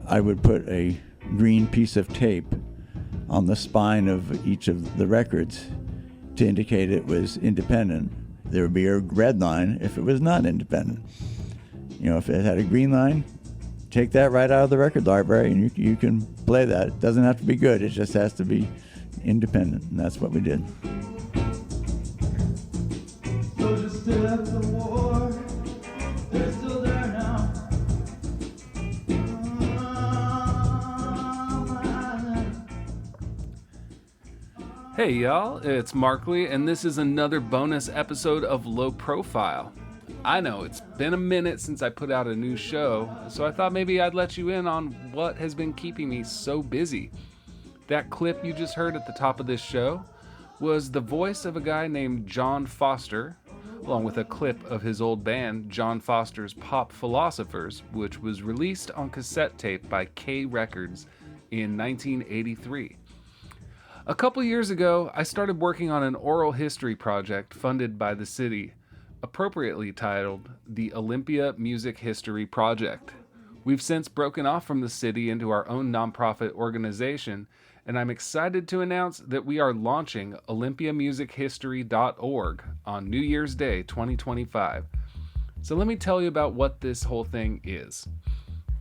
I would put a green piece of tape on the spine of each of the records to indicate it was independent. There would be a red line if it was not independent. You know, if it had a green line, take that right out of the record library and you can play that. It doesn't have to be good, it just has to be independent, and that's what we did. Soldiers still after the war, they're still there now. Hey y'all, it's Markley, and this is another bonus episode of Low Profile. I know it's been a minute since I put out a new show, so I thought maybe I'd let you in on what has been keeping me so busy. That clip you just heard at the top of this show was the voice of a guy named John Foster, along with a clip of his old band, John Foster's Pop Philosophers, which was released on cassette tape by K Records in 1983. A couple years ago, I started working on an oral history project funded by the city, appropriately titled the Olympia Music History Project. We've since broken off from the city into our own nonprofit organization, and I'm excited to announce that we are launching olympiamusichistory.org on New Year's Day 2025. So let me tell you about what this whole thing is.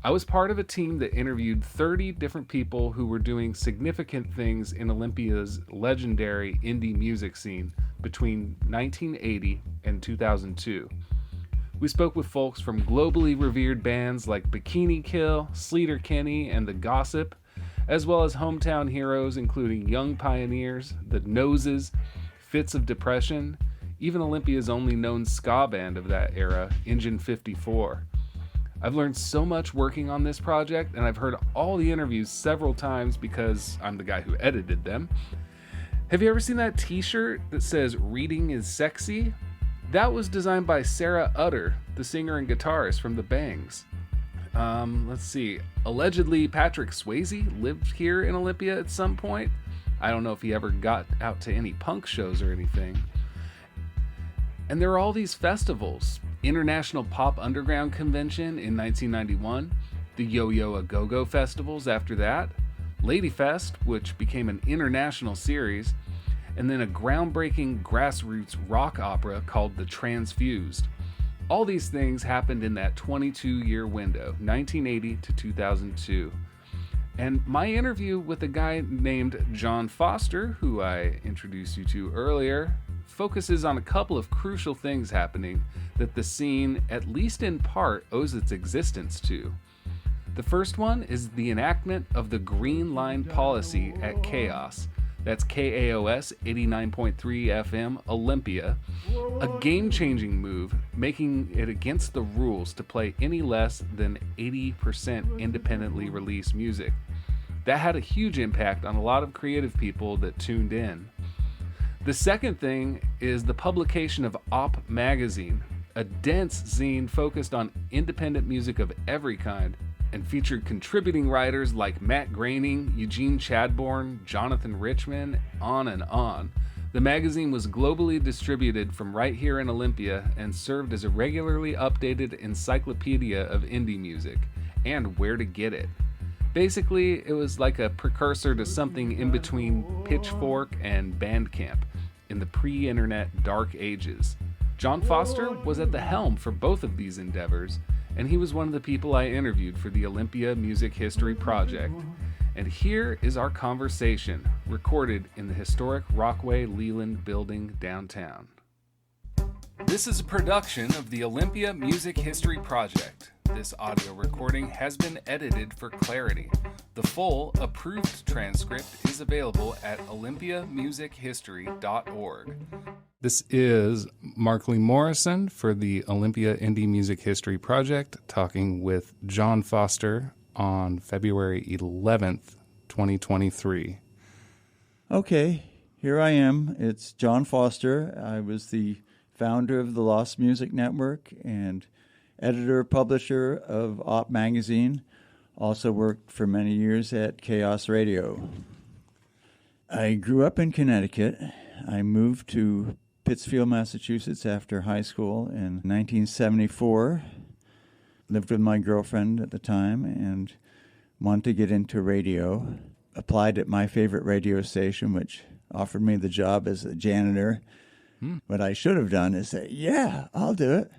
I was part of a team that interviewed 30 different people who were doing significant things in Olympia's legendary indie music scene between 1980 and 2002. We spoke with folks from globally revered bands like Bikini Kill, Sleater-Kinney and The Gossip, as well as hometown heroes including Young Pioneers, The Noses, Fitz of Depression, even Olympia's only known ska band of that era, Engine 54. I've learned so much working on this project, and I've heard all the interviews several times because I'm the guy who edited them. Have you ever seen that t-shirt that says "Reading is Sexy"? That was designed by Sarah Utter, the singer and guitarist from The Bangs. Let's see. Allegedly, Patrick Swayze lived here in Olympia at some point. I don't know if he ever got out to any punk shows or anything. And there are all these festivals. International Pop Underground Convention in 1991, the YoYo A Go Go festivals after that, Ladyfest, which became an international series, and then a groundbreaking grassroots rock opera called the Transfused. All these things happened in that 22-year window, 1980 to 2002. And my interview with a guy named John Foster, who I introduced you to earlier, focuses on a couple of crucial things happening that the scene, at least in part, owes its existence to. The first one is the enactment of the Green Line policy at KAOS. That's KAOS 89.3 FM Olympia, a game-changing move making it against the rules to play any less than 80% independently released music. That had a huge impact on a lot of creative people that tuned in. The second thing is the publication of Op magazine, a dense zine focused on independent music of every kind and featured contributing writers like Matt Groening, Eugene Chadbourne, Jonathan Richman, on and on. The magazine was globally distributed from right here in Olympia and served as a regularly updated encyclopedia of indie music and where to get it. Basically, it was like a precursor to something in between Pitchfork and Bandcamp in the pre-internet dark ages. John Foster was at the helm for both of these endeavors, and he was one of the people I interviewed for the Olympia Music History Project. And here is our conversation, recorded in the historic Rockway-Leland building downtown. This is a production of the Olympia Music History Project. This audio recording has been edited for clarity. The full, approved transcript is available at olympiamusichistory.org. This is Markley Morrison for the Olympia Indie Music History Project, talking with John Foster on February 11th, 2023. Okay, here I am. It's John Foster. I was the founder of the Lost Music Network and editor-publisher of Op magazine. Also worked for many years at KAOS Radio. I grew up in Connecticut. I moved to Pittsfield, Massachusetts after high school in 1974. Lived with my girlfriend at the time, and wanted to get into radio, applied at my favorite radio station, which offered me the job as a janitor. What I should have done is say, yeah, I'll do it,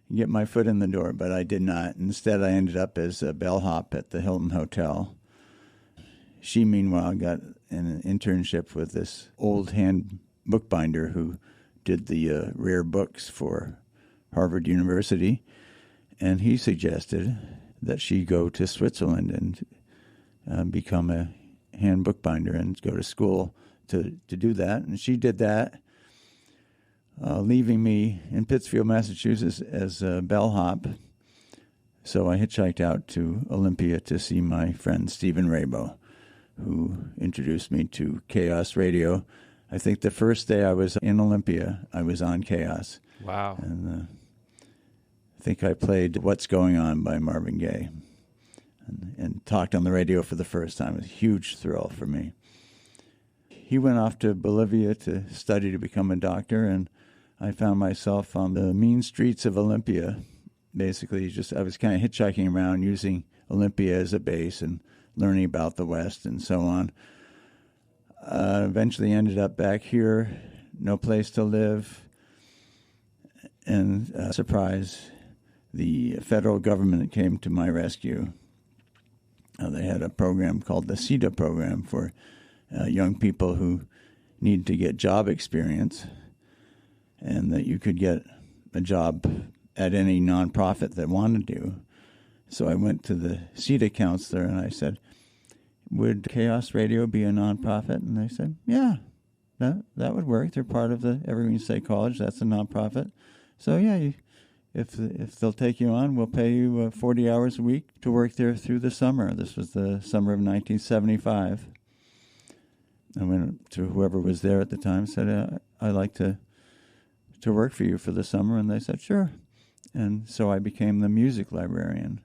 and get my foot in the door, but I did not. Instead, I ended up as a bellhop at the Hilton Hotel. She, meanwhile, got an internship with this old hand bookbinder who did the rare books for Harvard University, and he suggested that she go to Switzerland and become a hand bookbinder and go to school to do that. And she did that, leaving me in Pittsfield, Massachusetts as a bellhop. So I hitchhiked out to Olympia to see my friend Stephen Rabo, who introduced me to KAOS Radio. I think the first day I was in Olympia, I was on KAOS. Wow. And I think I played What's Going On by Marvin Gaye and talked on the radio for the first time. It was a huge thrill for me. He went off to Bolivia to study to become a doctor, and I found myself on the mean streets of Olympia. Basically, I was kind of hitchhiking around using Olympia as a base and learning about the West and so on. Eventually ended up back here, no place to live, and surprise, the federal government came to my rescue. They had a program called the CETA program for young people who need to get job experience, and that you could get a job at any nonprofit that wanted to. So I went to the CETA counselor and I said, would KAOS Radio be a nonprofit? And they said, yeah, that would work. They're part of the Evergreen State College. That's a nonprofit. So yeah, if they'll take you on, we'll pay you 40 hours a week to work there through the summer. This was the summer of 1975. I went to whoever was there at the time and said, I'd like to work for you for the summer. And they said, sure. And so I became the music librarian,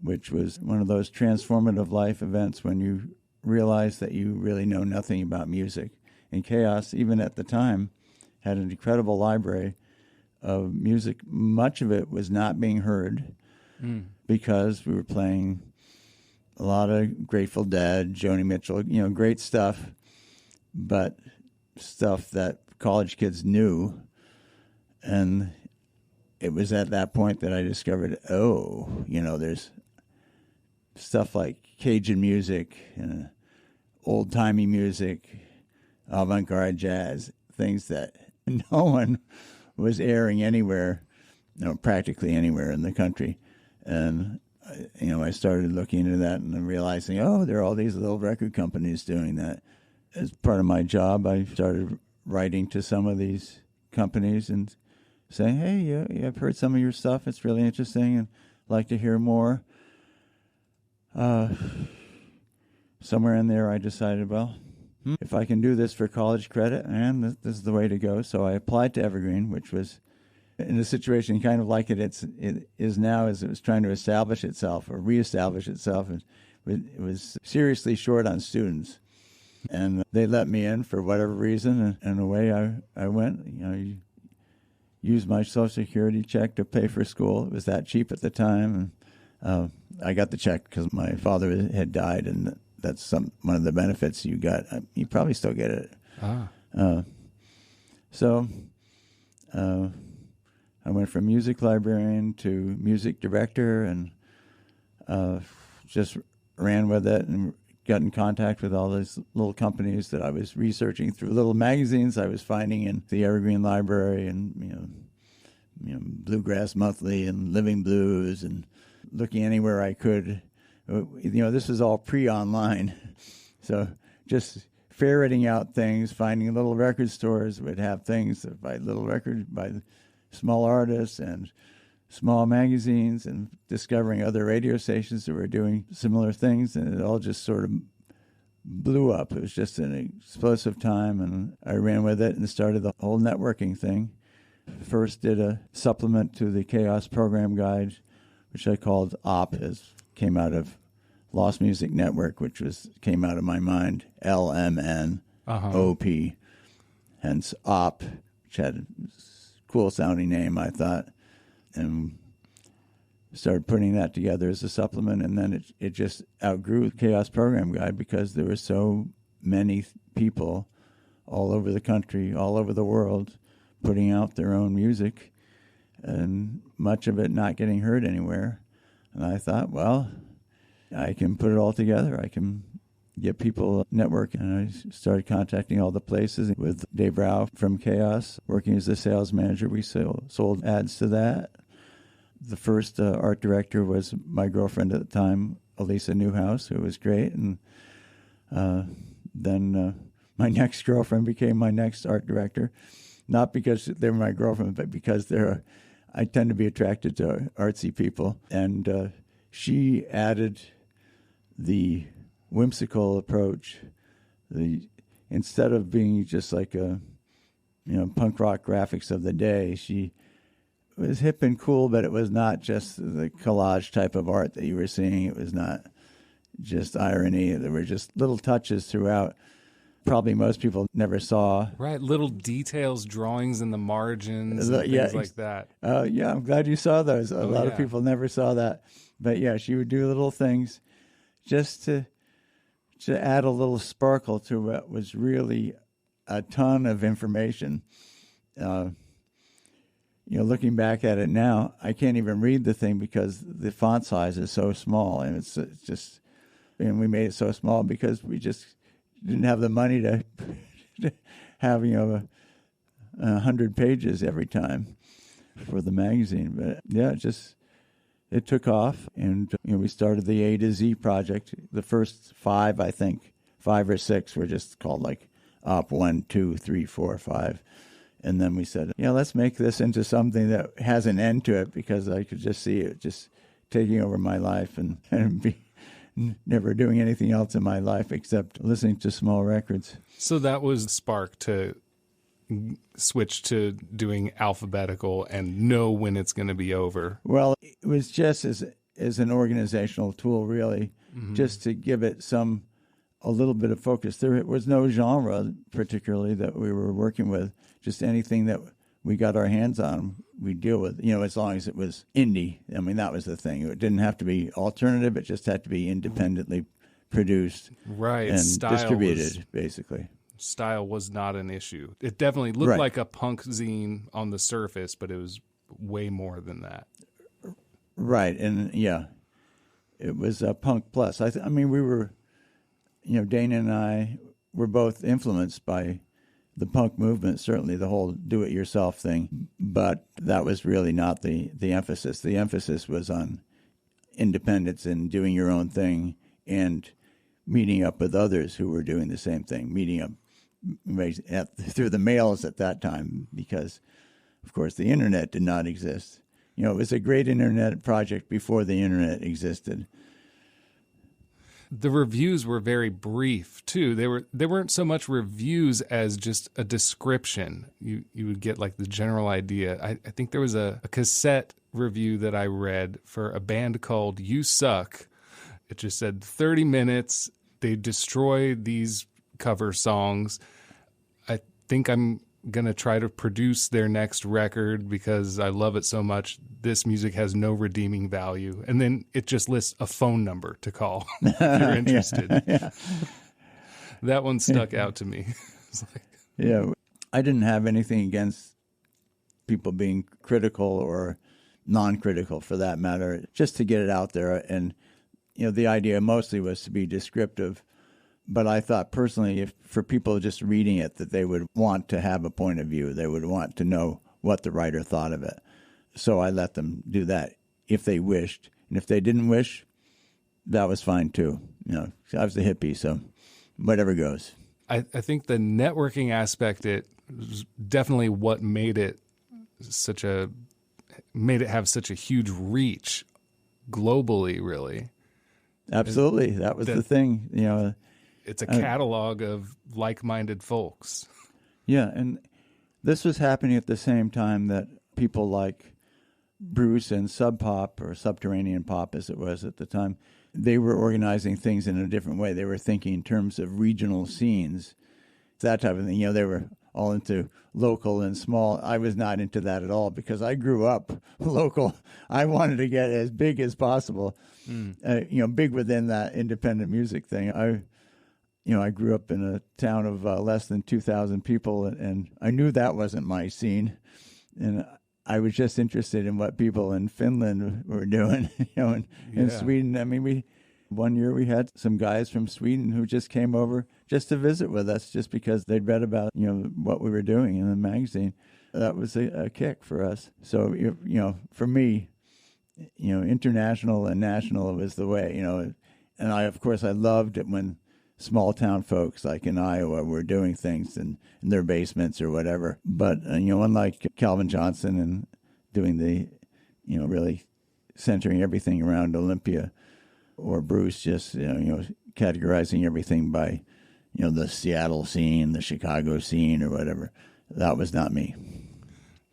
which was one of those transformative life events when you realize that you really know nothing about music. And KAOS, even at the time, had an incredible library of music. Much of it was not being heard because we were playing a lot of Grateful Dead, Joni Mitchell, great stuff, but stuff that college kids knew. And it was at that point that I discovered, there's stuff like Cajun music, old-timey music, avant-garde jazz, things that no one was airing anywhere, practically anywhere in the country. And, I started looking into that and realizing, there are all these little record companies doing that. As part of my job, I started writing to some of these companies and saying, hey, I've heard some of your stuff. It's really interesting and I'd like to hear more. Somewhere in there I decided, if I can do this for college credit, this is the way to go. So I applied to Evergreen, which was in a situation kind of like it is now, as it was trying to establish itself or reestablish itself. It was seriously short on students. And they let me in for whatever reason, and away I went. Used my Social Security check to pay for school. It was that cheap at the time. And I got the check because my father had died, and that's one of the benefits you got. You probably still get it. So I went from music librarian to music director, and just ran with it and got in contact with all these little companies that I was researching through little magazines I was finding in the Evergreen Library, and Bluegrass Monthly and Living Blues, and looking anywhere I could. This was all pre-online, so just ferreting out things, finding little record stores would have things by little records by small artists and small magazines, and discovering other radio stations that were doing similar things, and it all just sort of blew up. It was just an explosive time, and I ran with it and started the whole networking thing. First did a supplement to the KAOS program guide, which I called OP, came out of Lost Music Network, which came out of my mind, LMNOP, hence OP, which had a cool sounding name, I thought. And started putting that together as a supplement, and then it just outgrew KAOS Program Guide because there were so many people all over the country, all over the world, putting out their own music, and much of it not getting heard anywhere. And I thought, well, I can put it all together. I can get people networking. And I started contacting all the places with Dave Rao from KAOS, working as the sales manager. We sold ads to that. The first art director was my girlfriend at the time, Elisa Newhouse, who was great. And then my next girlfriend became my next art director, not because they were my girlfriend, but because I tend to be attracted to artsy people. And she added the whimsical approach. Instead of being just like punk rock graphics of the day, she was hip and cool, but it was not just the collage type of art that you were seeing. It was not just irony. There were just little touches throughout. Probably most people never saw. Right, little details, drawings in the margins, and things like that. Yeah, I'm glad you saw those. A lot of people never saw that. But yeah, she would do little things just to add a little sparkle to what was really a ton of information. Looking back at it now, I can't even read the thing because the font size is so small, and it's just, and we made it so small because we just didn't have the money to have 100 pages every time for the magazine. But yeah, it took off, and we started the A to Z project. The first 5 or 6 were just called like Op 1, 2, 3, 4, 5. And then we said, let's make this into something that has an end to it, because I could just see it just taking over my life and be never doing anything else in my life except listening to small records. So that was the spark to switch to doing alphabetical and know when it's going to be over. Well, it was just as an organizational tool, really, just to give it a little bit of focus. There was no genre particularly that we were working with. Just anything that we got our hands on, we deal with, as long as it was indie. I mean, that was the thing. It didn't have to be alternative. It just had to be independently produced and distributed, basically. Style was not an issue. It definitely looked like a punk zine on the surface, but it was way more than that. Right, and yeah, it was a punk plus. We were, Dana and I were both influenced by the punk movement, certainly the whole do-it-yourself thing, but that was really not the emphasis. The emphasis was on independence and doing your own thing and meeting up with others who were doing the same thing, meeting up through the mails at that time, because, of course, the internet did not exist. It was a great internet project before the internet existed. The reviews were very brief too. They weren't so much reviews as just a description. You would get like the general idea. I think there was a cassette review that I read for a band called You Suck. It just said 30 minutes. They destroy these cover songs. I think I'm going to try to produce their next record because I love it so much. This music has no redeeming value. And then it just lists a phone number to call if you're interested. Yeah. That one stuck out to me. Yeah, I didn't have anything against people being critical or non-critical for that matter, just to get it out there. And, the idea mostly was to be descriptive. But I thought personally, for people just reading it, that they would want to have a point of view. They would want to know what the writer thought of it. So I let them do that if they wished. And if they didn't wish, that was fine too. I was a hippie, so whatever goes. I think the networking aspect, it was definitely what made it have such a huge reach globally, really. Absolutely. That was the thing, It's a catalog of like-minded folks. Yeah, and this was happening at the same time that people like Bruce and Sub Pop, or Subterranean Pop as it was at the time, they were organizing things in a different way. They were thinking in terms of regional scenes, that type of thing. They were all into local and small. I was not into that at all because I grew up local. I wanted to get as big as possible, big within that independent music thing. I grew up in a town of less than 2,000 people, and I knew that wasn't my scene. And I was just interested in what people in Finland were doing, in Sweden. I mean, one year we had some guys from Sweden who just came over just to visit with us, just because they'd read about, what we were doing in the magazine. That was a kick for us. So, for me, international and national was the way, and I loved it when small town folks like in Iowa were doing things in their basements or whatever. But, unlike Calvin Johnson and doing the, really centering everything around Olympia, or Bruce just, categorizing everything by, the Seattle scene, the Chicago scene or whatever. That was not me.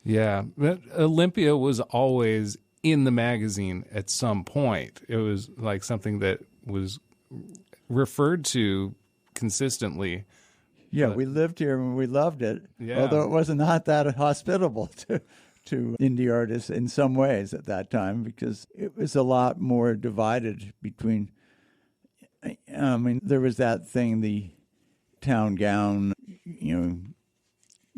Yeah, but Olympia was always in the magazine at some point. It was like something that was referred to consistently. Yeah, we lived here and we loved it, yeah. Although it was not that hospitable to indie artists in some ways at that time, because it was a lot more divided between, there was that thing, the town gown,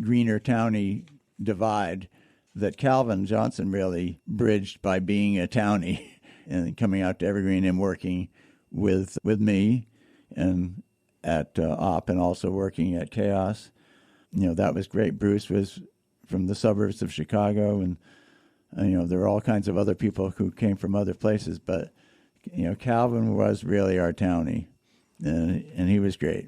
greener townie divide that Calvin Johnson really bridged by being a townie and coming out to Evergreen and working with me and at OP and also working at KAOS. That was great. Bruce was from the suburbs of Chicago, and there were all kinds of other people who came from other places, but Calvin was really our townie, and he was great.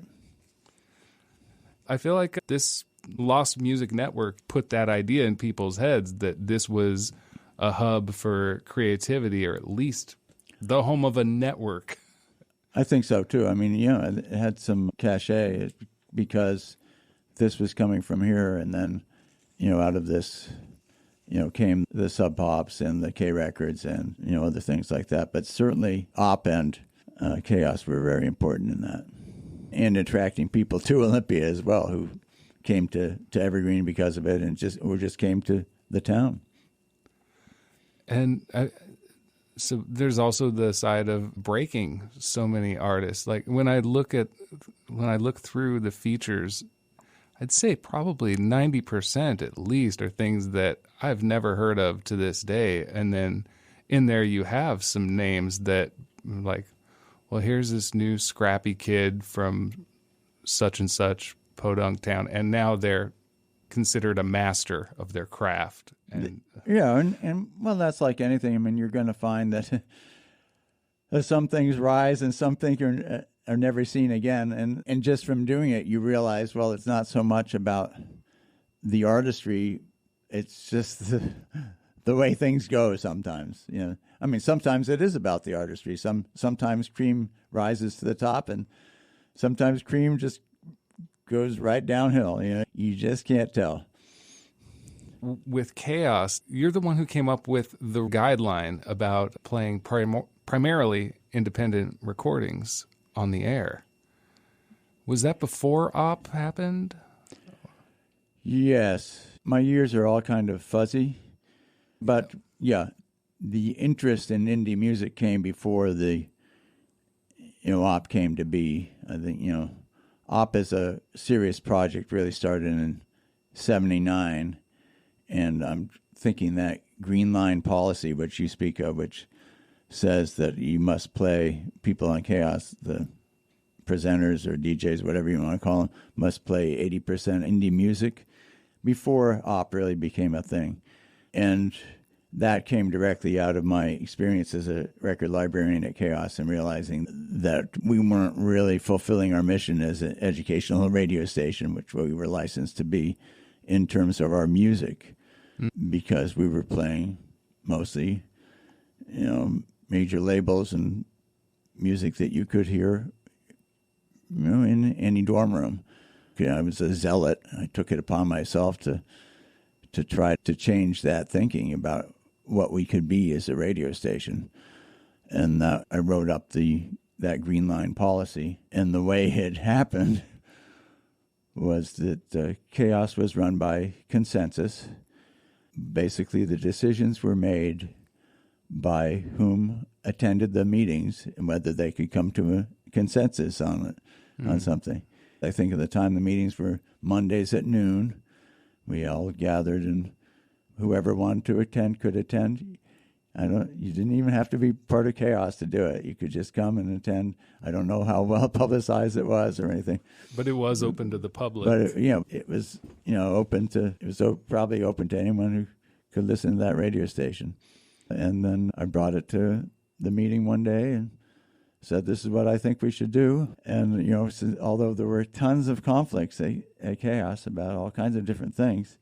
I feel like this Lost Music Network put that idea in people's heads that this was a hub for creativity, or at least the home of a network. I think so too. I mean, it had some cachet because this was coming from here, and then, out of this, came the Sub Pops and the K Records and, other things like that. But certainly OP and KAOS were very important in that, and attracting people to Olympia as well, who came to Evergreen because of it, and just came to the town. And so there's also the side of breaking so many artists. Like when I look through the features, I'd say probably 90% at least are things that I've never heard of to this day. And then in there you have some names that, like, well, here's this new scrappy kid from such and such podunk town, and now they're considered a master of their craft. And and well, that's like anything. I mean, you're going to find that some things rise and some things are never seen again. And just from doing it, you realize, well, it's not so much about the artistry. It's just the way things go sometimes. I mean, sometimes it is about the artistry. Sometimes cream rises to the top, and sometimes cream just goes right downhill. You just can't tell. With KAOS, you're the one who came up with the guideline about playing primarily independent recordings on the air. Was that before OP happened? Yes. My years are all kind of fuzzy. But, yeah, the interest in indie music came before the, OP came to be. I think, OP as a serious project really started in 1979. And I'm thinking that Green Line policy, which you speak of, which says that you must play, people on KAOS, the presenters or DJs, whatever you want to call them, must play 80% indie music before OP really became a thing. And that came directly out of my experience as a record librarian at KAOS and realizing that we weren't really fulfilling our mission as an educational radio station, which we were licensed to be in terms of our music, because we were playing mostly, major labels and music that you could hear, in any dorm room. I was a zealot. I took it upon myself to try to change that thinking about what we could be as a radio station. And I wrote up that Green Line policy. And the way it happened was that KAOS was run by consensus. Basically, the decisions were made by whom attended the meetings and whether they could come to a consensus on it, on something. I think at the time the meetings were Mondays at noon. We all gathered, and whoever wanted to attend could attend. You didn't even have to be part of KAOS to do it. You could just come and attend. I don't know how well publicized it was or anything. But it was open to the public. But it was probably open to anyone who could listen to that radio station. And then I brought it to the meeting one day and said, this is what I think we should do. And, although there were tons of conflicts at KAOS about all kinds of different things,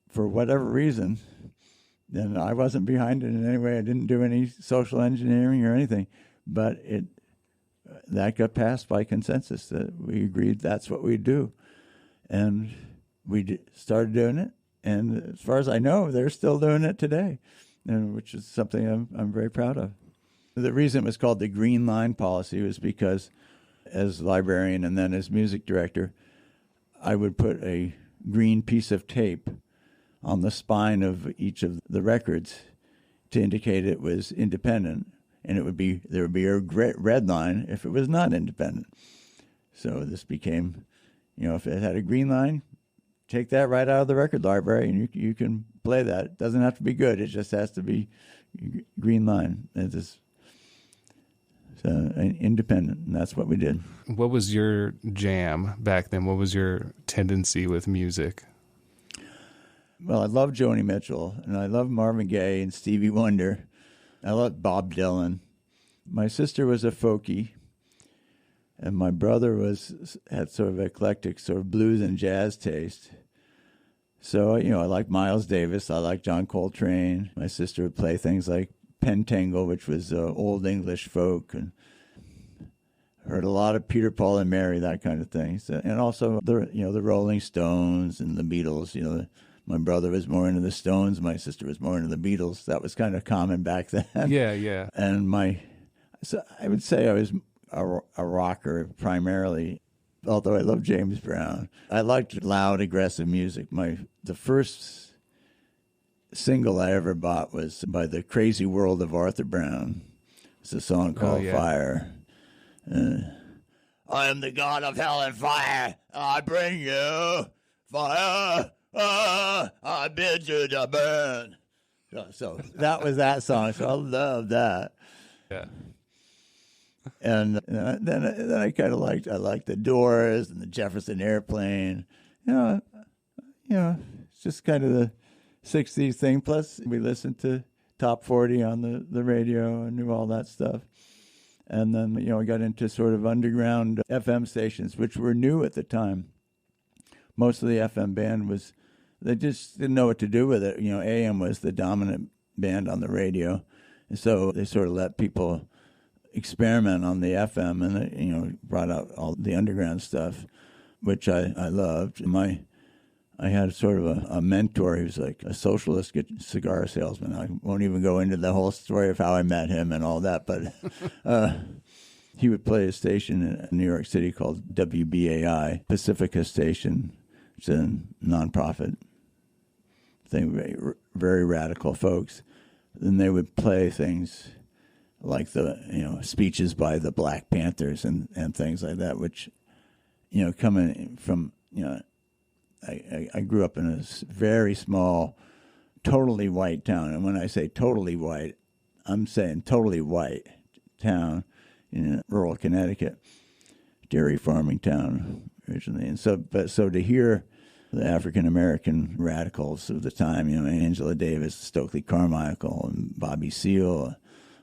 for whatever reason, then I wasn't behind it in any way. I didn't do any social engineering or anything. But that got passed by consensus that we agreed that's what we'd do. And we started doing it. And as far as I know, they're still doing it today, which is something I'm very proud of. The reason it was called the Green Line Policy was because as librarian and then as music director, I would put a green piece of tape on the spine of each of the records to indicate it was independent, and there would be a red line if it was not independent. So this became, if it had a green line, take that right out of the record library, and you can play that. It doesn't have to be good; it just has to be green line. It's independent, and that's what we did. What was your jam back then? What was your tendency with music? Well, I love Joni Mitchell, and I love Marvin Gaye and Stevie Wonder. I love Bob Dylan. My sister was a folkie, and my brother had sort of eclectic sort of blues and jazz taste. So, I like Miles Davis. I like John Coltrane. My sister would play things like pentangle, which was old English folk, and heard a lot of Peter, Paul, and Mary, that kind of thing. So, and also the Rolling Stones and the Beatles. My brother was more into the Stones. My sister was more into the Beatles. That was kind of common back then. Yeah. And so I would say I was a rocker primarily, although I loved James Brown. I liked loud, aggressive music. The first single I ever bought was by The Crazy World of Arthur Brown. It's a song called Fire. I am the god of hell and fire. I bring you fire. I bid you to burn. So that was that song. So I love that. Yeah. And then I kind of liked the Doors and the Jefferson Airplane. It's just kind of the 60s thing. Plus, we listened to Top 40 on the radio and knew all that stuff. And then, we got into sort of underground FM stations, which were new at the time. Most of the FM band they just didn't know what to do with it. AM was the dominant band on the radio. And so they sort of let people experiment on the FM, and it, brought out all the underground stuff, which I loved. I had sort of a mentor. He was like a socialist cigar salesman. I won't even go into the whole story of how I met him and all that, but he would play a station in New York City called WBAI, Pacifica Station. It's a nonprofit thing, very, very radical folks. Then they would play things like the speeches by the Black Panthers and things like that, which coming from I grew up in a very small, totally white town, and when I say totally white, I'm saying totally white town in rural Connecticut, dairy farming town originally, and so to hear the African-American radicals of the time, Angela Davis, Stokely Carmichael, and Bobby Seale.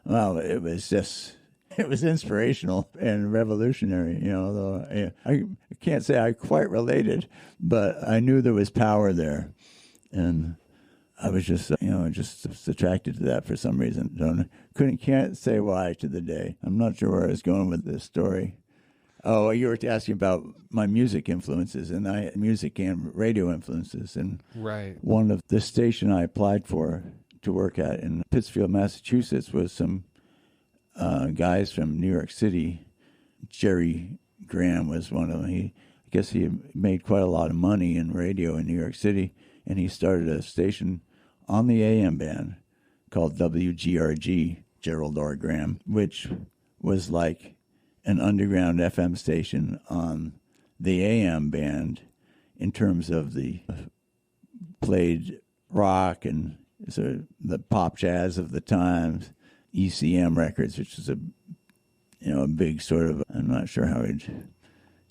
Well, it was inspirational and revolutionary, although I can't say I quite related, but I knew there was power there. And I was just attracted to that for some reason. Can't say why to the day. I'm not sure where I was going with this story. Oh, you were asking about my music influences, and music and radio influences. And right. One of the station I applied for to work at in Pittsfield, Massachusetts, was some guys from New York City. Jerry Graham was one of them. I guess he made quite a lot of money in radio in New York City, and he started a station on the AM band called WGRG, Gerald R. Graham, which was like an underground FM station on the AM band in terms of the played rock and sort of the pop jazz of the times, ECM records, which is a big sort of, I'm not sure how I'd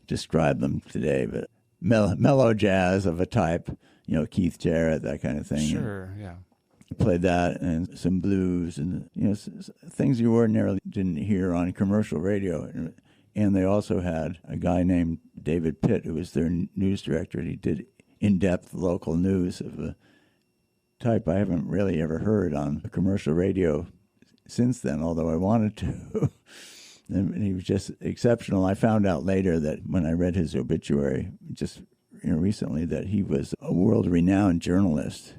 describe them today, but mellow jazz of a type, Keith Jarrett, that kind of thing. Sure, yeah. Played that and some blues and things you ordinarily didn't hear on commercial radio. And they also had a guy named David Pitt, who was their news director, and he did in-depth local news of a type I haven't really ever heard on commercial radio since then, although I wanted to. And he was just exceptional. I found out later that when I read his obituary just recently that he was a world-renowned journalist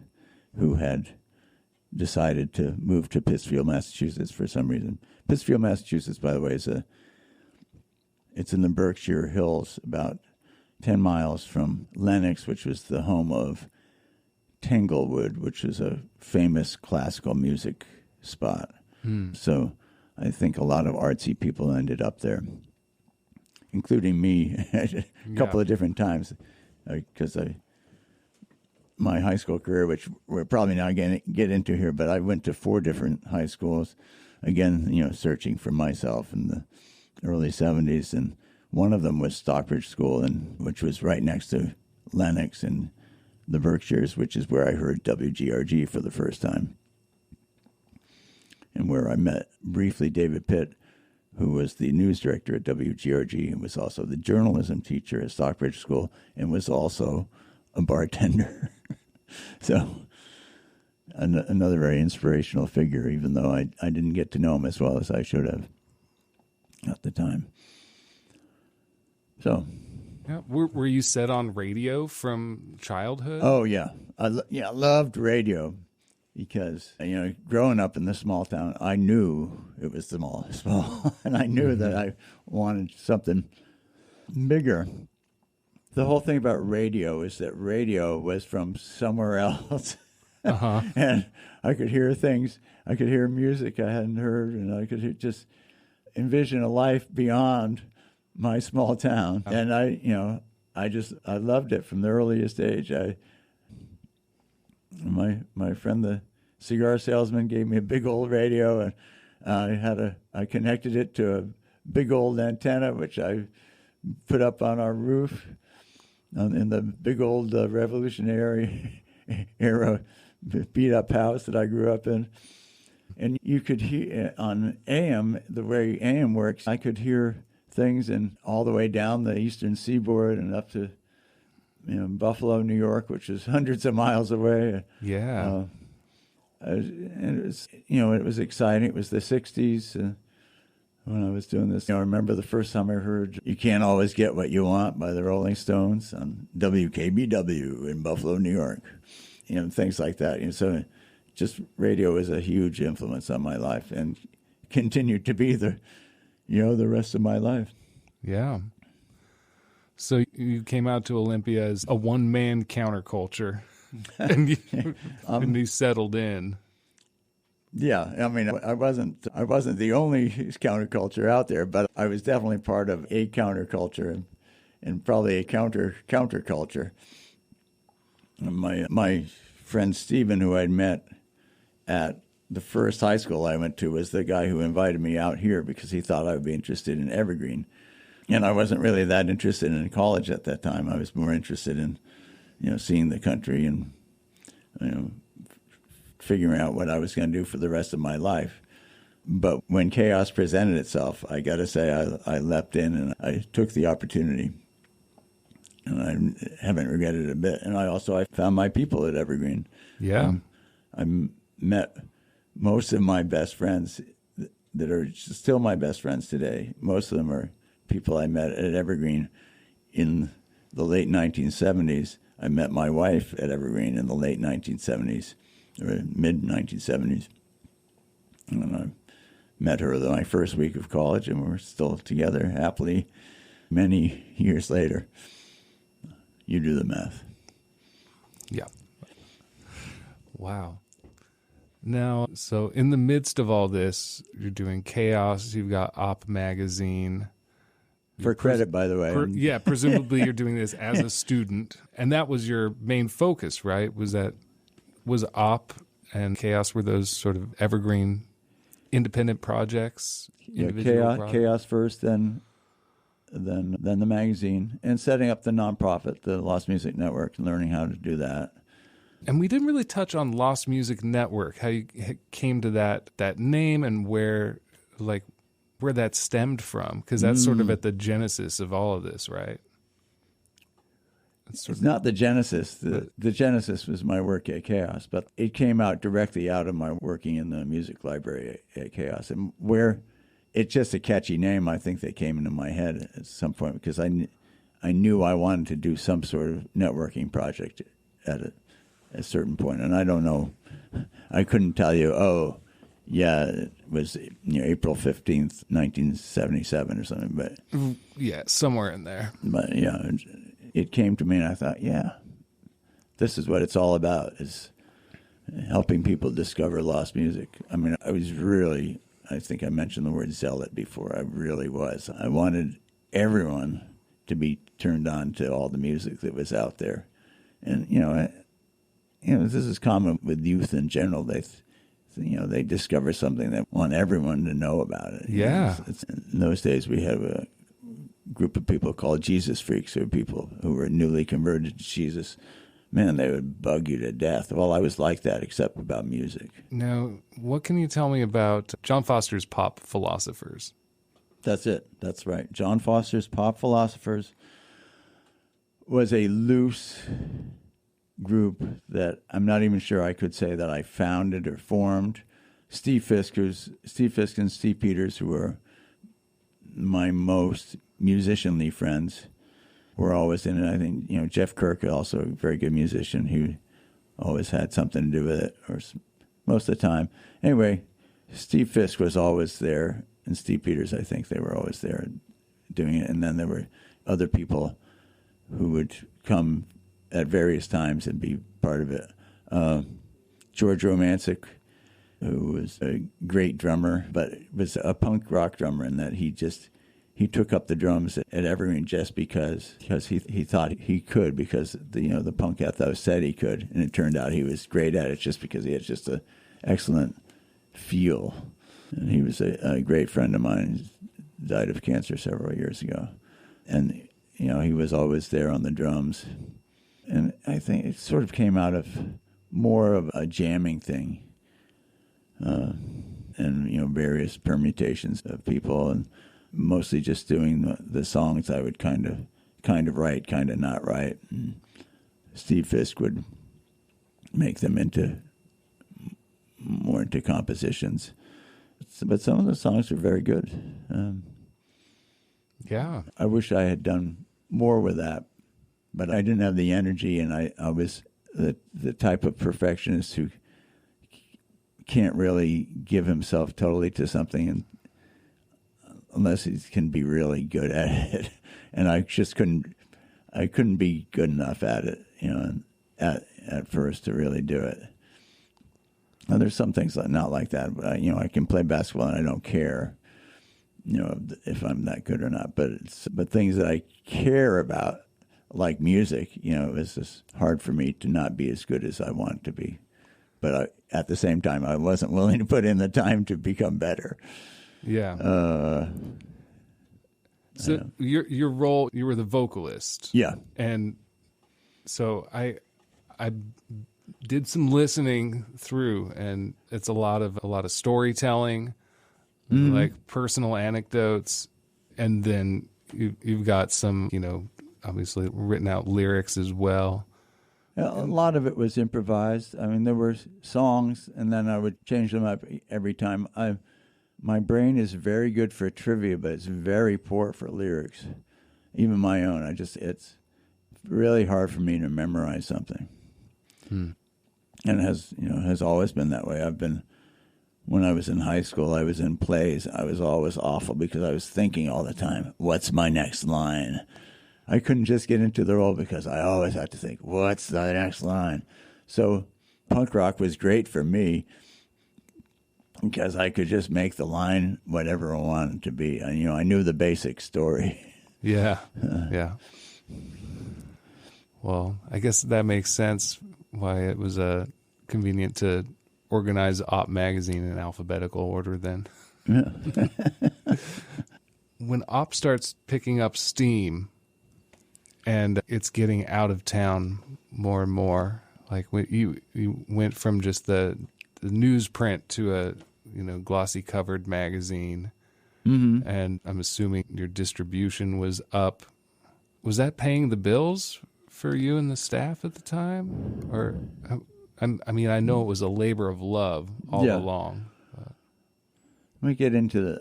who had decided to move to Pittsfield, Massachusetts for some reason. Pittsfield, Massachusetts, by the way, it's in the Berkshire Hills, about 10 miles from Lenox, which was the home of Tanglewood, which is a famous classical music spot. So I think a lot of artsy people ended up there, including me a couple of different times, because my high school career, which we're probably not going to get into here, but I went to 4 different high schools, again, searching for myself in the early 70s, and one of them was Stockbridge School, which was right next to Lenox in the Berkshires, which is where I heard WGRG for the first time, and where I met briefly David Pitt, who was the news director at WGRG and was also the journalism teacher at Stockbridge School and was also a bartender. So another very inspirational figure, even though I didn't get to know him as well as I should have at the time. So, yeah, were you set on radio from childhood? Oh yeah, I loved radio because growing up in this small town, I knew it was small, and I knew that I wanted something bigger. The whole thing about radio is that radio was from somewhere else. And I could hear things, I could hear music I hadn't heard, and I could just envision a life beyond my small town. And I loved it from the earliest age. My friend, the cigar salesman, gave me a big old radio, and I connected it to a big old antenna, which I put up on our roof in the big old Revolutionary era beat-up house that I grew up in. And you could hear on AM, the way AM works, I could hear things all the way down the eastern seaboard and up to Buffalo, New York, which is hundreds of miles away. Yeah. And it was, it was exciting. It was the 60s when I was doing this. I remember the first time I heard "You Can't Always Get What You Want" by the Rolling Stones on WKBW in Buffalo, New York. Things like that. So just radio was a huge influence on my life and continued to be the rest of my life. Yeah. So you came out to Olympia as a one-man counterculture, and you settled in. Yeah, I mean, I wasn't the only counterculture out there, but I was definitely part of a counterculture and probably a counterculture. My friend Stephen, who I'd met at the first high school I went to, was the guy who invited me out here because he thought I would be interested in Evergreen. And I wasn't really that interested in college at that time. I was more interested in, seeing the country and, figuring out what I was going to do for the rest of my life. But when KAOS presented itself, I got to say I leapt in and I took the opportunity. And I haven't regretted it a bit. And I found my people at Evergreen. Yeah. I met most of my best friends that are still my best friends today. Most of them are people I met at Evergreen in the late 1970s. I met my wife at Evergreen in the late 1970s, or mid-1970s. And I met her my first week of college, and we're still together happily many years later. You do the math. Yeah. Wow. Now, so in the midst of all this, you're doing KAOS, you've got Op Magazine. For credit, by the way. Presumably you're doing this as a student. And that was your main focus, right? Was Op and KAOS, were those sort of evergreen independent projects? Yeah, KAOS first, then the magazine, and setting up the nonprofit, the Lost Music Network, and learning how to do that. And we didn't really touch on Lost Music Network, how you came to that name and where that stemmed from, because that's sort of at the genesis of all of this, right? It's not the genesis. The genesis was my work at KAOS, but it came out directly out of my working in the music library at KAOS, and where it's just a catchy name. I think that came into my head at some point because I knew I wanted to do some sort of networking project at a certain point, and I don't know. I couldn't tell you. Oh, yeah, it was April 15th, 1977 or something, but yeah, somewhere in there. But yeah, it came to me, and I thought, yeah, this is what it's all about: is helping people discover lost music. I mean, I think I mentioned the word zealot before. I really was. I wanted everyone to be turned on to all the music that was out there. And, this is common with youth in general. They discover something they want everyone to know about it. Yeah. In those days, we had a group of people called Jesus freaks, or people who were newly converted to Jesus. Man, they would bug you to death. Well, I was like that, except about music. Now, what can you tell me about John Foster's Pop Philosophers? That's it. That's right. John Foster's Pop Philosophers was a loose group that I'm not even sure I could say that I founded or formed. Steve Fisk and Steve Peters, who were my most musicianly friends, were always in it. I think, Jeff Kirk, also a very good musician, who always had something to do with it, or most of the time. Anyway, Steve Fisk was always there, and Steve Peters, I think they were always there doing it. And then there were other people who would come at various times and be part of it. George Romancic, who was a great drummer, but was a punk rock drummer in that he took up the drums at Evergreen just because he thought he could, because the punk ethos said he could, and it turned out he was great at it just because he had just an excellent feel. And he was a great friend of mine. He died of cancer several years ago, and he was always there on the drums. And I think it sort of came out of more of a jamming thing, and various permutations of people, and mostly just doing the songs I would kind of write, kind of not write. And Steve Fisk would make them more into compositions. But some of the songs are very good. Yeah. I wish I had done more with that, but I didn't have the energy, and I was the type of perfectionist who can't really give himself totally to something unless he can be really good at it. And I just couldn't be good enough at it, at first to really do it. Now, there's some things not like that, but I can play basketball and I don't care, if I'm that good or not. But things that I care about, like music, it's just hard for me to not be as good as I want to be. But at the same time, I wasn't willing to put in the time to become better. Yeah. So your role, you were the vocalist. Yeah. And so I did some listening through, and it's a lot of storytelling, like personal anecdotes, and then you've got some, obviously written out lyrics as well. A lot of it was improvised. I mean, there were songs, and then I would change them up every time. My brain is very good for trivia, but it's very poor for lyrics, even my own. It's really hard for me to memorize something. And it has always been that way. When I was in high school, I was in plays. I was always awful because I was thinking all the time, what's my next line? I couldn't just get into the role because I always had to think, what's the next line? So punk rock was great for me because I could just make the line whatever I wanted to be. And, I knew the basic story. Yeah, yeah. Well, I guess that makes sense why it was convenient to organize Op magazine in alphabetical order then. Yeah. When Op starts picking up steam and it's getting out of town more and more, like when you went from just the newsprint to a glossy covered magazine, Mm-hmm. and I'm assuming your distribution was up. Was that paying the bills for you and the staff at the time? Or, I mean, I know it was a labor of love all along. But. Let me get into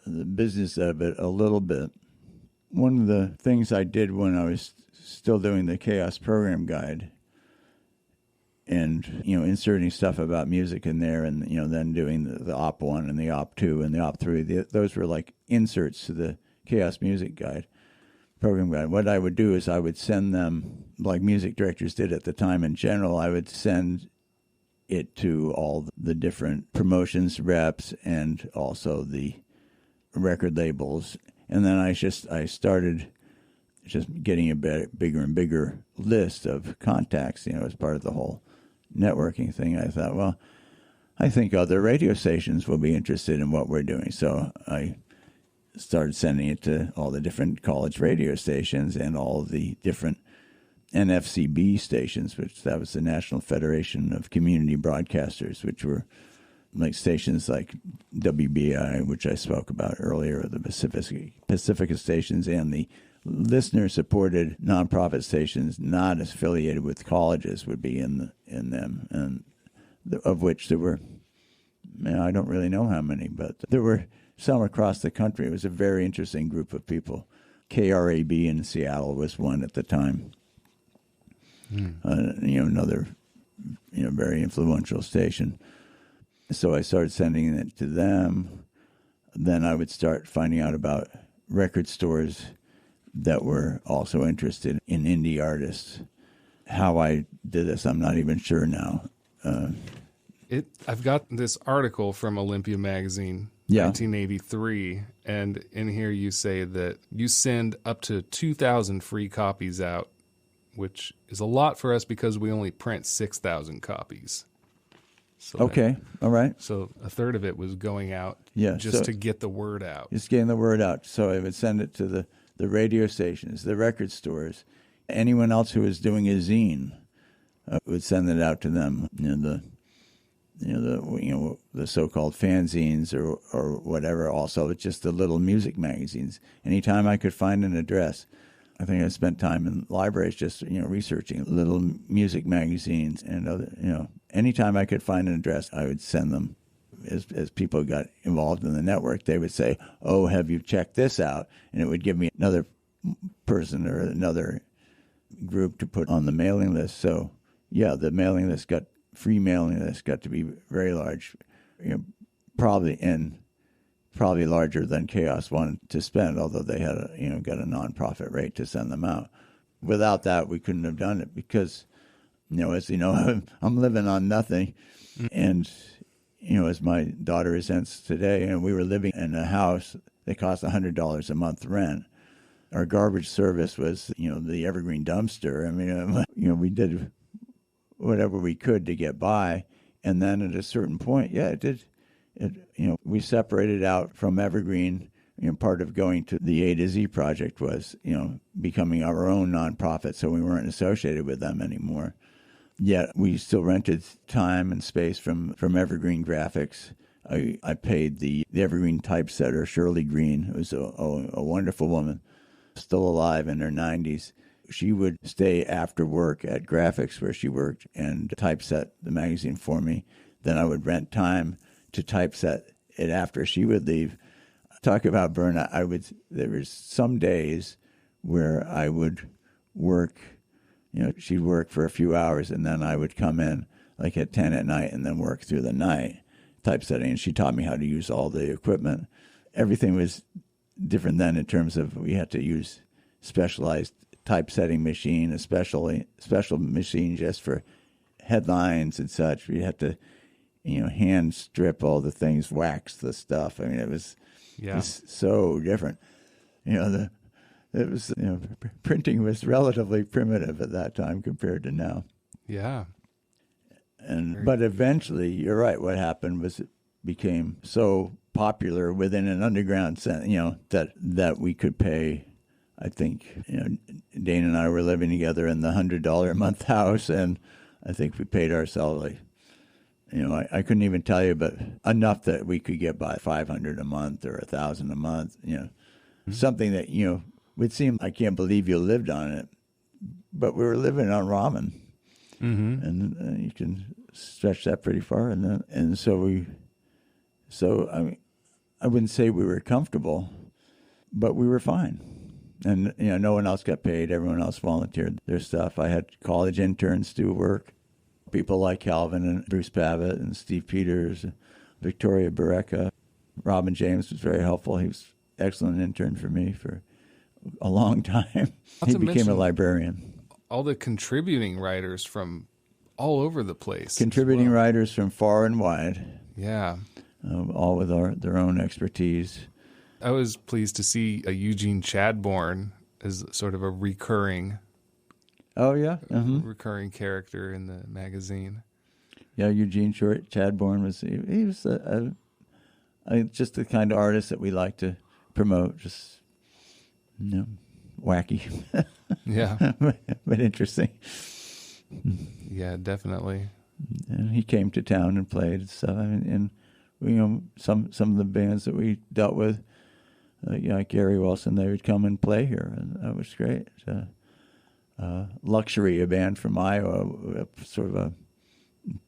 the business of it a little bit. One of the things I did when I was still doing the KAOS program guide and, inserting stuff about music in there and, then doing the Op 1 and the Op 2 and the Op 3, those were like inserts to the KAOS music guide, program guide. What I would do is I would send them, like music directors did at the time in general, I would send it to all the different promotions reps and also the record labels. And then I started just getting a bigger and bigger list of contacts, as part of the whole networking thing. I thought, well, I think other radio stations will be interested in what we're doing. So I started sending it to all the different college radio stations and all the different NFCB stations, which that was the National Federation of Community Broadcasters, which were like stations like WBI, which I spoke about earlier, the Pacifica stations, and the listener-supported nonprofit stations not affiliated with colleges would be in them, and of which there were, I don't really know how many, but there were some across the country. It was a very interesting group of people. KRAB in Seattle was one at the time. Another, very influential station. So I started sending it to them. Then I would start finding out about record stores that were also interested in indie artists. How I did this, I'm not even sure now. I've got this article from Olympia Magazine, 1983, and in here you say that you send up to 2,000 free copies out, which is a lot for us because we only print 6,000 copies. So okay, all right. So a third of it was going out to get the word out. Just getting the word out. So I would send it to the radio stations, the record stores, anyone else who was doing a zine. I would send it out to them. The so-called fanzines or whatever. Also, it's just the little music magazines. Anytime I could find an address, I think I spent time in libraries just researching little music magazines and other. Anytime I could find an address, I would send them. As people got involved in the network, they would say, "Oh, have you checked this out?" And it would give me another person or another group to put on the mailing list. So, the mailing list free mailing list got to be very large, probably larger than KAOS wanted to spend, although they had got a nonprofit rate to send them out. Without that, we couldn't have done it because, as you know, I'm living on nothing, and as my daughter resents today, we were living in a house that cost $100 a month rent. Our garbage service was, the evergreen dumpster. I mean, we did whatever we could to get by, and then at a certain point, it did. We separated out from Evergreen. Part of going to the A to Z project was, becoming our own nonprofit, so we weren't associated with them anymore. Yet we still rented time and space from Evergreen Graphics. I paid the Evergreen typesetter, Shirley Green, who was a wonderful woman, still alive in her 90s. She would stay after work at Graphics where she worked and typeset the magazine for me. Then I would rent time to typeset it after she would leave. Talk about burnout. There was some days where I would work, she'd work for a few hours and then I would come in like at 10 at night and then work through the night typesetting. And she taught me how to use all the equipment. Everything was different then in terms of we had to use specialized typesetting machine, a special machine just for headlines and such. We had to, hand strip all the things, wax the stuff. I mean, it was so different. Printing was relatively primitive at that time compared to now. Yeah. But eventually, you're right. What happened was it became so popular within an underground sense, that we could pay. I think, Dane and I were living together in the $100 a month house, and I think we paid ourselves I couldn't even tell you, but enough that we could get by $500 a month or $1,000 a month. Something that would seem, I can't believe you lived on it, but we were living on ramen, and you can stretch that pretty far, and so I wouldn't say we were comfortable, but we were fine. And, no one else got paid. Everyone else volunteered their stuff. I had college interns do work. People like Calvin and Bruce Pavitt and Steve Peters, Victoria Barreca. Robin James was very helpful. He was an excellent intern for me for a long time. He became a librarian. All the contributing writers from all over the place. Contributing writers from far and wide. Yeah. All with their own expertise. I was pleased to see a Eugene Chadbourne as sort of a recurring recurring character in the magazine. Yeah, Eugene Chadbourne was just the kind of artist that we like to promote. Just wacky, yeah, but interesting. Yeah, definitely. And he came to town and played and stuff. And some of the bands that we dealt with. Like Gary Wilson, they would come and play here, and that was great. Luxury, a band from Iowa, sort of a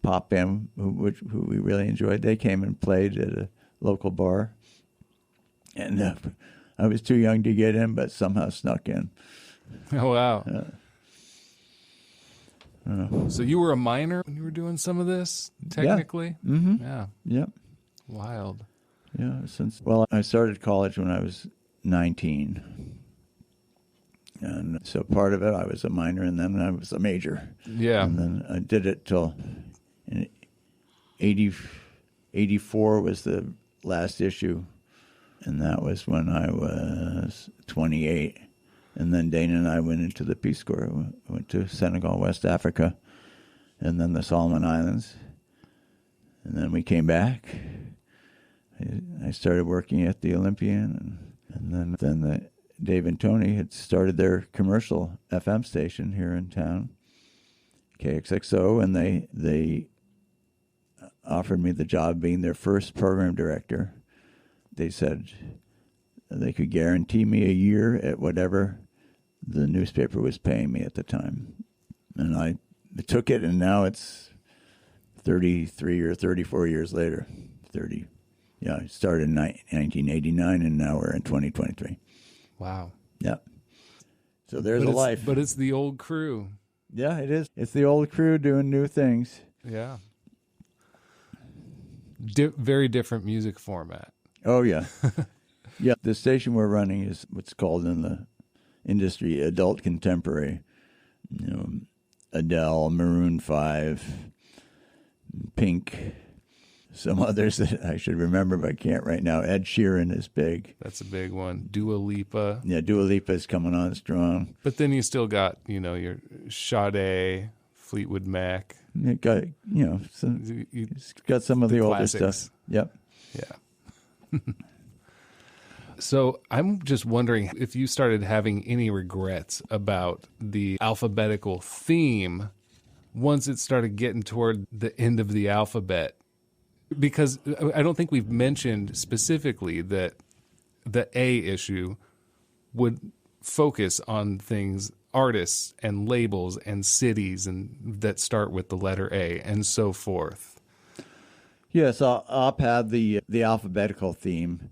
pop band who we really enjoyed. They came and played at a local bar, and I was too young to get in, but somehow snuck in. Oh, wow. So you were a minor when you were doing some of this, technically? Yeah. Mm-hmm. Yeah. Yep. Wild. Yeah, I started college when I was 19. And so part of it, I was a minor, and then I was a major. Yeah. And then I did it till 84 was the last issue, and that was when I was 28. And then Dana and I went into the Peace Corps. We went to Senegal, West Africa, and then the Solomon Islands. And then we came back. I started working at the Olympian, and then Dave and Tony had started their commercial FM station here in town, KXXO, and they offered me the job of being their first program director. They said they could guarantee me a year at whatever the newspaper was paying me at the time. And I took it, and now it's 33 or 34 years later. Yeah, I started in 1989, and now we're in 2023. Wow. Yeah. So there's a life. But it's the old crew. Yeah, it is. It's the old crew doing new things. Yeah. Very different music format. Oh, yeah. Yeah, the station we're running is what's called in the industry adult contemporary. Adele, Maroon 5, Pink, some others that I should remember but can't right now. Ed Sheeran is big. That's a big one. Dua Lipa. Yeah, Dua Lipa is coming on strong. But then you still got, your Sade, Fleetwood Mac. It got, it's got some of the older classics. stuff. Yep. Yeah. So I'm just wondering if you started having any regrets about the alphabetical theme once it started getting toward the end of the alphabet. Because I don't think we've mentioned specifically that the A issue would focus on things, artists and labels and cities and that start with the letter A and so forth. Yes, Op had the alphabetical theme,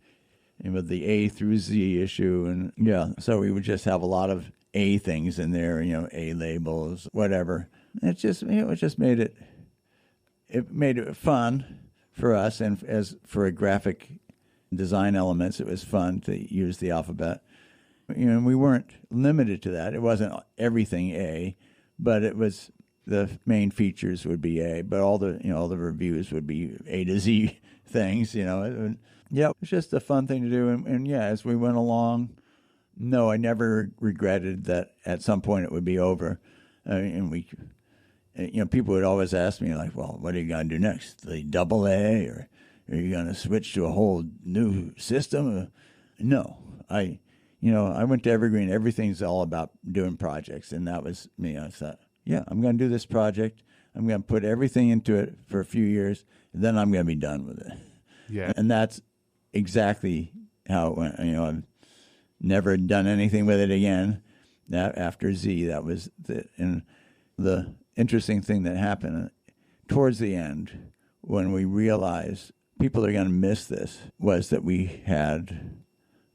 and with the A through Z issue, and yeah, so we would just have a lot of A things in there, A labels, whatever. It just made it fun for us, and as for a graphic design elements, it was fun to use the alphabet. We weren't limited to that. It wasn't everything A, but it was the main features would be A, but all the reviews would be A to Z things, Yeah, it's just a fun thing to do. And yeah, as we went along, no, I never regretted that at some point it would be over. People would always ask me, like, well, what are you going to do next? The double A, or are you going to switch to a whole new system? No, I went to Evergreen. Everything's all about doing projects. And that was me. I thought, yeah, I'm going to do this project. I'm going to put everything into it for a few years, and then I'm going to be done with it. Yeah. And that's exactly how it went. I've never done anything with it again. That after Z, that was the interesting thing that happened towards the end when we realized people are going to miss this was that we had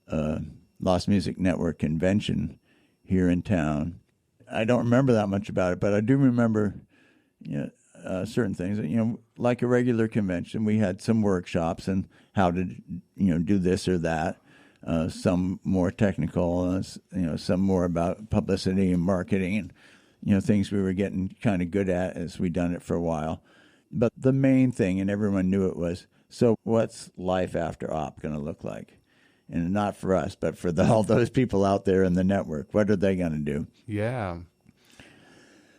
a Lost Music Network convention here in town. I don't remember that much about it, but I do remember certain things. Like a regular convention, we had some workshops and how to do this or that. Some more technical, some more about publicity and marketing, and things we were getting kind of good at as we'd done it for a while. But the main thing, and everyone knew it, was, so what's life after op going to look like? And not for us, but for all those people out there in the network. What are they going to do? Yeah.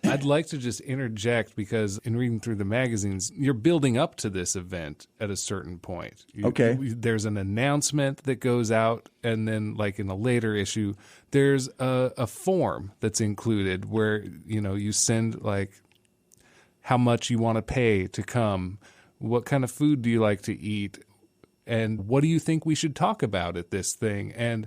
I'd like to just interject because in reading through the magazines, you're building up to this event at a certain point. Okay. There's an announcement that goes out, and then like in a later issue, there's a form that's included where, you send like how much you want to pay to come, what kind of food do you like to eat, and what do you think we should talk about at this thing? And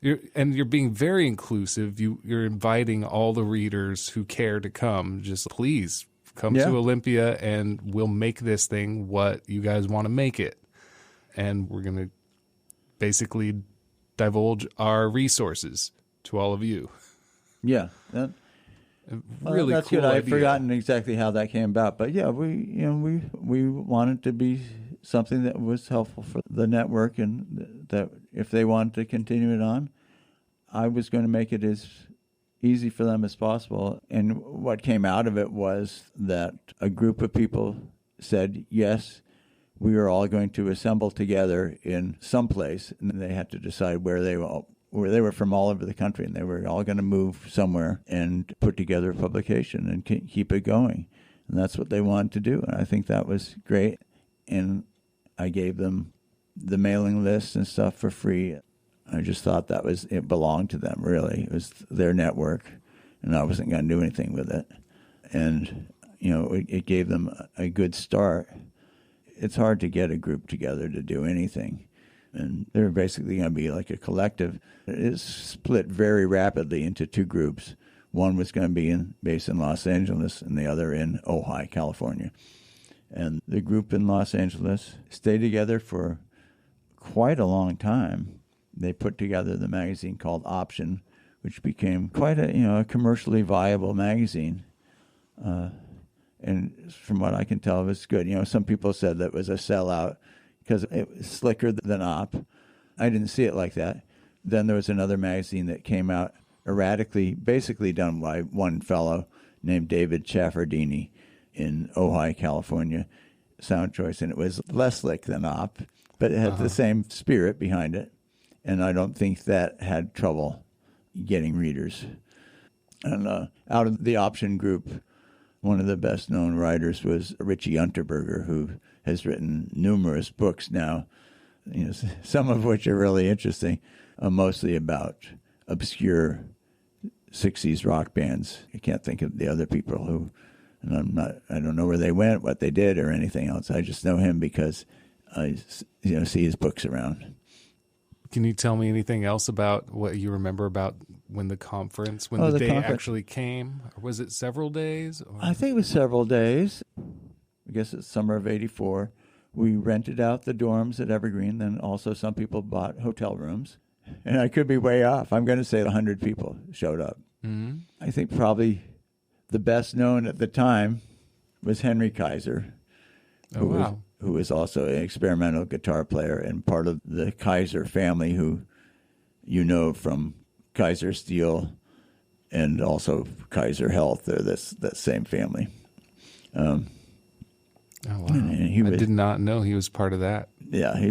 you're being very inclusive. You're inviting all the readers who care to come. Just please come to Olympia, and we'll make this thing what you guys want to make it. And we're going to basically divulge our resources to all of you. Yeah, Really that's cool good. I've idea. forgotten exactly how that came about, but yeah, we wanted to be something that was helpful for the network, and that if they wanted to continue it on, I was going to make it as easy for them as possible. And what came out of it was that a group of people said, yes, we are all going to assemble together in some place, and they had to decide where they were from all over the country, and they were all going to move somewhere and put together a publication and keep it going. And that's what they wanted to do, and I think that was great. And I gave them the mailing list and stuff for free. I just thought it belonged to them, really. It was their network, and I wasn't going to do anything with it. And, it gave them a good start. It's hard to get a group together to do anything. And they're basically going to be like a collective. It's split very rapidly into two groups. One was going to be based in Los Angeles, and the other in Ojai, California. And the group in Los Angeles stayed together for quite a long time. They put together the magazine called Option, which became quite a commercially viable magazine. And from what I can tell, it was good. Some people said that it was a sellout because it was slicker than Op. I didn't see it like that. Then there was another magazine that came out erratically, basically done by one fellow named David Chaffardini in Ojai, California, Sound Choice, and it was less slick than Op, but it had the same spirit behind it, and I don't think that had trouble getting readers. And out of the Option group, one of the best-known writers was Richie Unterberger, who has written numerous books now, some of which are really interesting, mostly about obscure 60s rock bands. I can't think of the other people who... And I don't know where they went, what they did, or anything else. I just know him because I see his books around. Can you tell me anything else about what you remember about when the day actually came? Or was it several days? Or? I think it was several days. I guess it's summer of '84. We rented out the dorms at Evergreen. Then also some people bought hotel rooms. And I could be way off. I'm going to say 100 people showed up. Mm-hmm. I think probably... the best known at the time was Henry Kaiser, who was also an experimental guitar player and part of the Kaiser family, who from Kaiser Steel and also Kaiser Health. They're that same family. Oh, wow. And I did not know he was part of that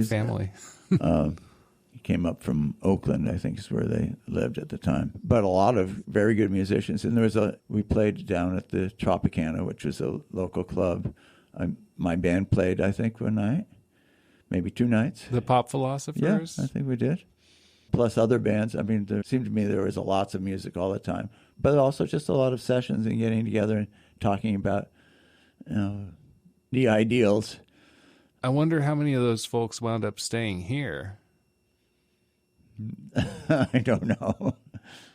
family. He came up from Oakland, I think is where they lived at the time. But a lot of very good musicians. And we played down at the Tropicana, which was a local club. My band played, I think, one night, maybe 2 nights. The Pop Philosophers? Yeah, I think we did. Plus other bands. I mean, there seemed to me there was lots of music all the time. But also just a lot of sessions and getting together and talking about the ideals. I wonder how many of those folks wound up staying here. I don't know.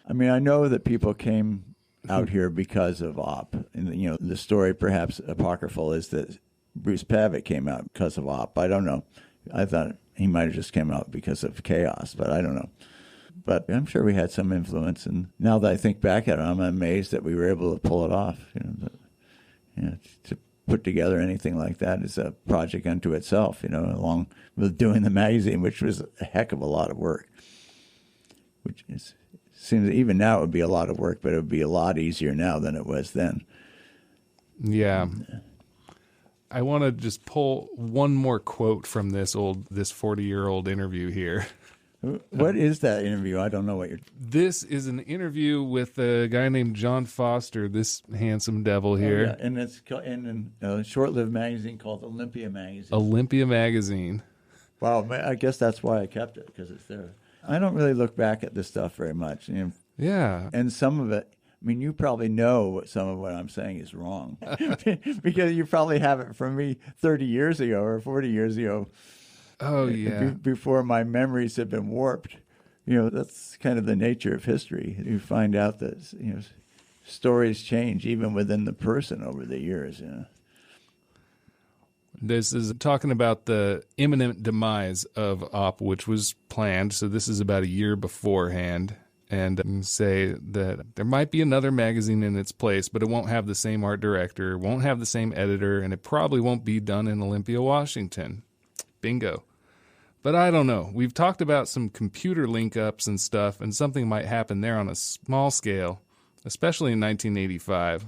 I mean, I know that people came out here because of Op. And, the story, perhaps apocryphal, is that Bruce Pavitt came out because of Op. I don't know. I thought he might have just came out because of KAOS, but I don't know. But I'm sure we had some influence. And now that I think back at it, I'm amazed that we were able to pull it off. To put together anything like that is a project unto itself, along with doing the magazine, which was a heck of a lot of work. Seems even now it would be a lot of work, but it would be a lot easier now than it was then. Yeah. I want to just pull one more quote from this 40-year-old interview here. What is that interview? I don't know what you're... This is an interview with a guy named John Foster, this handsome devil here. Oh, yeah. And it's in a short-lived magazine called Olympia Magazine. Olympia Magazine. Wow, I guess that's why I kept it, because it's there. I don't really look back at this stuff very much. Yeah. And some of it, I mean, you probably know some of what I'm saying is wrong because you probably have it from me 30 years ago or 40 years ago. Oh, yeah. Before my memories have been warped. That's kind of the nature of history. You find out that, stories change even within the person over the years. This is talking about the imminent demise of Op, which was planned. So this is about a year beforehand. And say that there might be another magazine in its place, but it won't have the same art director, won't have the same editor, and it probably won't be done in Olympia, Washington. Bingo. But I don't know. We've talked about some computer link-ups and stuff, and something might happen there on a small scale, especially in 1985.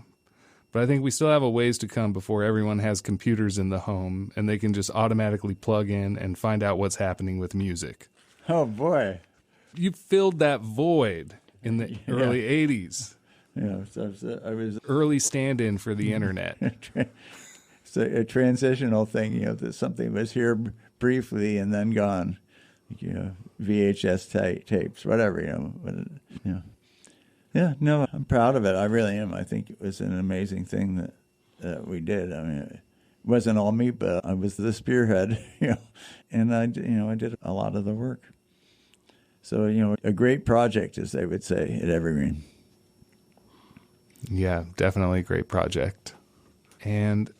But I think we still have a ways to come before everyone has computers in the home, and they can just automatically plug in and find out what's happening with music. Oh, boy. You filled that void in the early 80s. Yeah, I was early stand-in for the internet. It's a transitional thing, that something was here briefly and then gone. VHS tapes, whatever, Yeah, no, I'm proud of it. I really am. I think it was an amazing thing that we did. I mean, it wasn't all me, but I was the spearhead, and I did a lot of the work. So, a great project, as they would say at Evergreen. Yeah, definitely a great project. And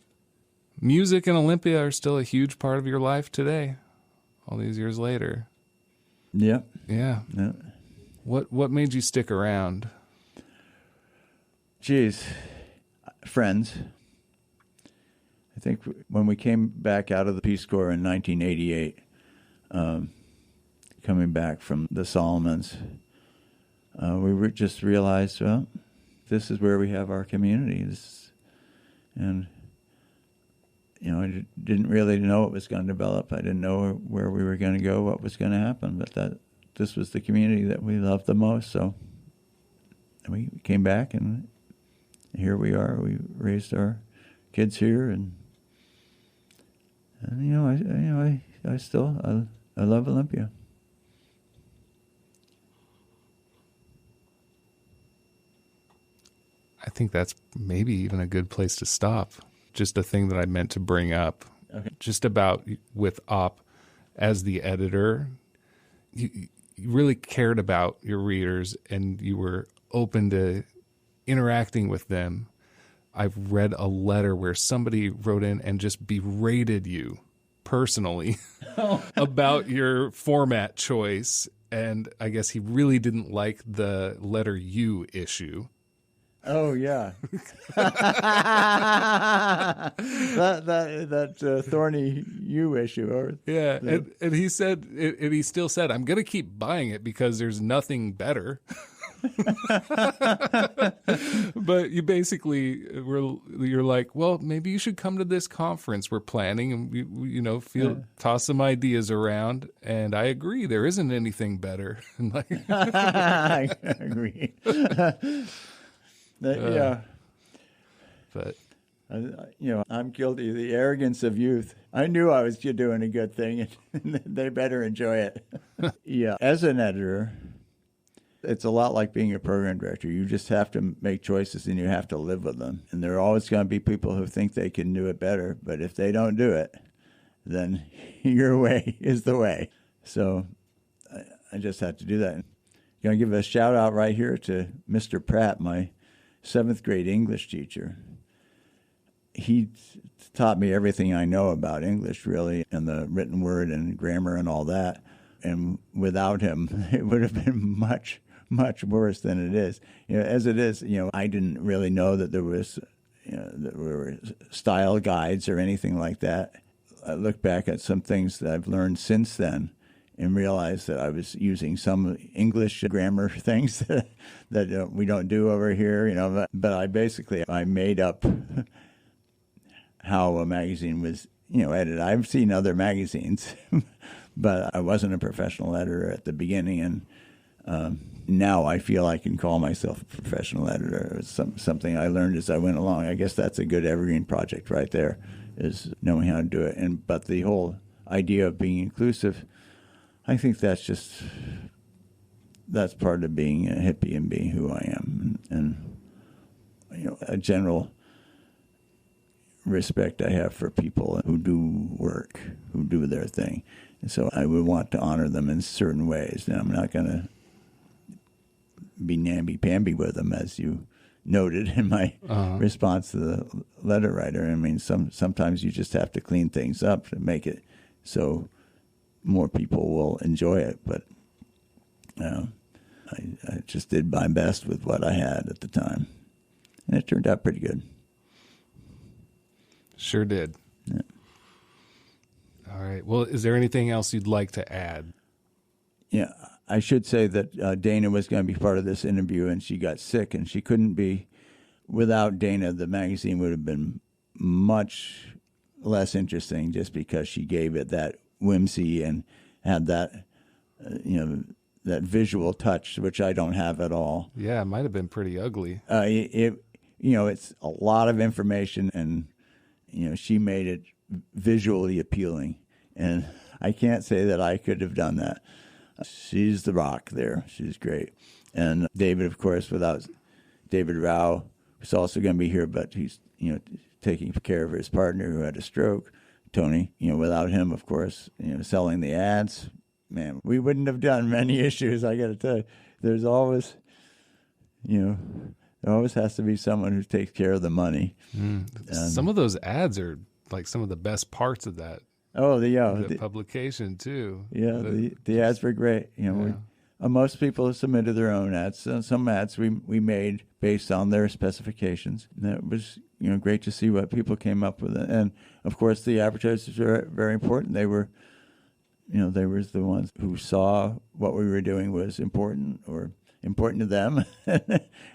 music and Olympia are still a huge part of your life today, all these years later. Yeah. Yeah. What made you stick around? Geez, friends. I think when we came back out of the Peace Corps in 1988, coming back from the Solomons, we just realized, well, this is where we have our community. And I didn't really know it was going to develop. I didn't know where we were going to go, what was going to happen, but this was the community that we loved the most. So we came back, and here we are. We raised our kids here, and I still love Olympia. I think that's maybe even a good place to stop. Just a thing that I meant to bring up. Okay. Just about with Op as the editor, you really cared about your readers and you were open to interacting with them. I've read a letter where somebody wrote in and just berated you personally about your format choice. And I guess he really didn't like the letter U issue. Oh yeah, that thorny U issue. And he said, and he still said, "I'm going to keep buying it because there's nothing better." But you basically you're like, well, maybe you should come to this conference we're planning, and toss some ideas around. And I agree, there isn't anything better. I agree. Yeah, but I'm guilty of the arrogance of youth. I knew I was doing a good thing, and they better enjoy it. Yeah, as an editor, it's a lot like being a program director. You just have to make choices, and you have to live with them. And there are always going to be people who think they can do it better, but if they don't do it, then your way is the way. So I just had to do that. I'm going to give a shout out right here to Mr. Pratt, my 7th grade English teacher. He taught me everything I know about English, really, and the written word and grammar and all that. And without him, it would have been much, much worse than it is. As it is, I didn't really know that there were style guides or anything like that. I look back at some things that I've learned since then and realized that I was using some English grammar things that we don't do over here, But I made up how a magazine was, edited. I've seen other magazines, but I wasn't a professional editor at the beginning, and now I feel I can call myself a professional editor. It's something I learned as I went along. I guess that's a good evergreen project right there, is knowing how to do it. But the whole idea of being inclusive, I think that's part of being a hippie and being who I am, and a general respect I have for people who do work, who do their thing. And so I would want to honor them in certain ways. And I'm not going to be namby-pamby with them, as you noted in my response to the letter writer. I mean, sometimes you just have to clean things up to make it so more people will enjoy it. But I just did my best with what I had at the time. And it turned out pretty good. Sure did. Yeah. All right. Well, is there anything else you'd like to add? Yeah, I should say that Dana was going to be part of this interview, and she got sick, and she couldn't be. Without Dana, the magazine would have been much less interesting, just because she gave it that whimsy and had that, that visual touch, which I don't have at all. Yeah, it might have been pretty ugly. It's a lot of information, and she made it visually appealing, and I can't say that I could have done that. She's the rock there. She's great. And David, of course, without David Rao, who's also going to be here, but he's taking care of his partner who had a stroke, Tony. Without him, of course, selling the ads, man, we wouldn't have done many issues. I got to tell you, there's always, there always has to be someone who takes care of the money. Some of those ads are like some of the best parts of that. Oh, the publication too. Yeah, the ads were great. Most people submitted their own ads. Some ads we made based on their specifications. And that was great to see what people came up with. And of course, the advertisers are very important. They were the ones who saw what we were doing was important or important to them,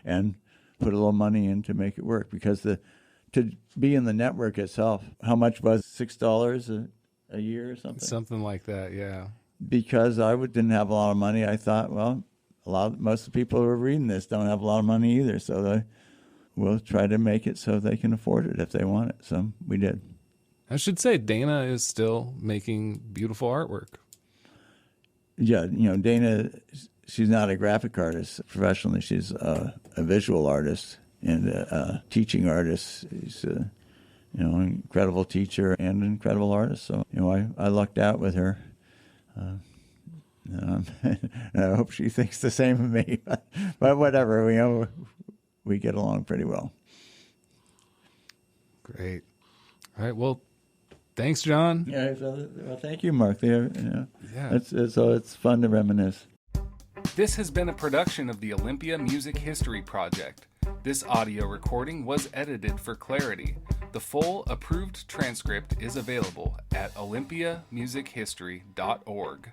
and put a little money in to make it work. Because to be in the network itself, how much was $6 a year or something? Something like that, yeah. Because I didn't have a lot of money, I thought, well, most of the people who are reading this don't have a lot of money either, so we'll try to make it so they can afford it if they want it. So we did. I should say Dana is still making beautiful artwork. Yeah, Dana, she's not a graphic artist professionally. She's a visual artist and a teaching artist. She's an incredible teacher and an incredible artist. So, I lucked out with her. And I hope she thinks the same of me. But whatever, we get along pretty well. Great. All right. Well, thanks, John. Yeah. Well, thank you, Mark. Yeah. It's fun to reminisce. This has been a production of the Olympia Music History Project. This audio recording was edited for clarity. The full approved transcript is available at olympiamusichistory.org.